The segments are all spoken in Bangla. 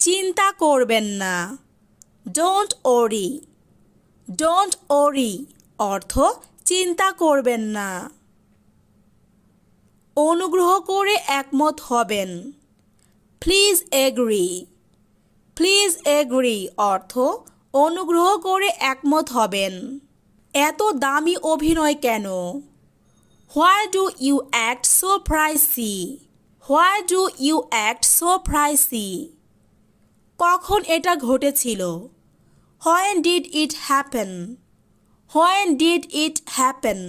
চিন্তা করবেন না। Don't worry. ডোন্ট ওরি অর্থ চিন্তা করবেন না। অনুগ্রহ করে একমত হবেন। Please agri. প্লিজ এগ্রি অর্থ অনুগ্রহ করে একমত হবেন। এত দামি অভিনয় কেন? Why do you act so pricey? Why do you act so pricey? কখন এটা ঘটেছিল? When did it happen? When did it happen?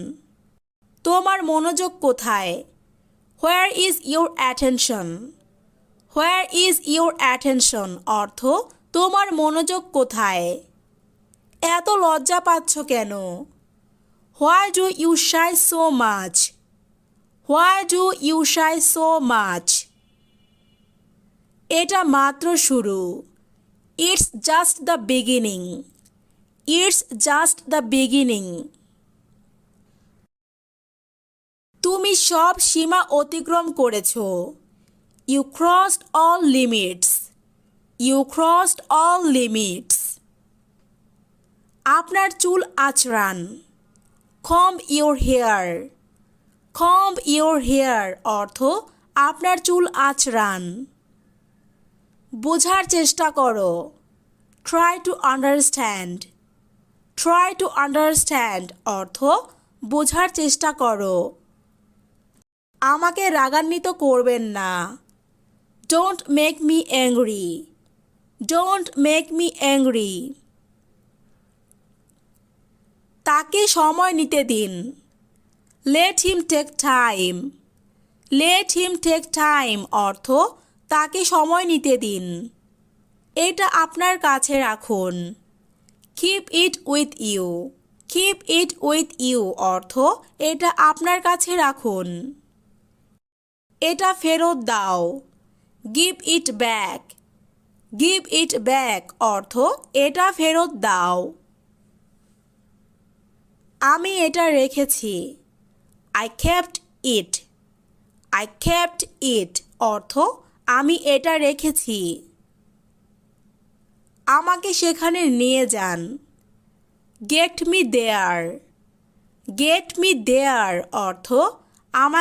তোমার মনোযোগ কোথায়? Where is your attention? Where is your attention অর্থ তোমার মনোযোগ কোথায়? এত লজ্জা পাচ্ছ কেন? Why do you shy so much? Why do you shy so much? এটা মাত্র শুরু। It's just the beginning. It's just the beginning. তুমি সব সীমা অতিক্রম করেছ। You crossed all limits. You crossed all limits. আপনার চুল আঁচড়ান। Comb your hair. Comb your hair অর্থ আপনার চুল আঁচড়ান। বোঝার চেষ্টা করো। Try to understand. Try to understand অর্থ বোঝার চেষ্টা করো। আমাকে রাগান্বিত করবেন না। Don't make me angry. Don't make me angry. তাকে সময় নিতে দিন। Let him take time. Let him take time অর্থ তাকে সময় নিতে দিন। এটা আপনার কাছে রাখুন। Keep it with you. Keep it with you অর্থ এটা আপনার কাছে রাখুন। এটা ফেরত দাও। Give it back. Give it back অর্থ এটা ফেরত দাও। আমি এটা রেখেছি। I kept it. I kept it অর্থ আমি এটা রেখেছি। আমাকে সেখানে নিয়ে যান। Get me there. Get me there অর্থ আমাকে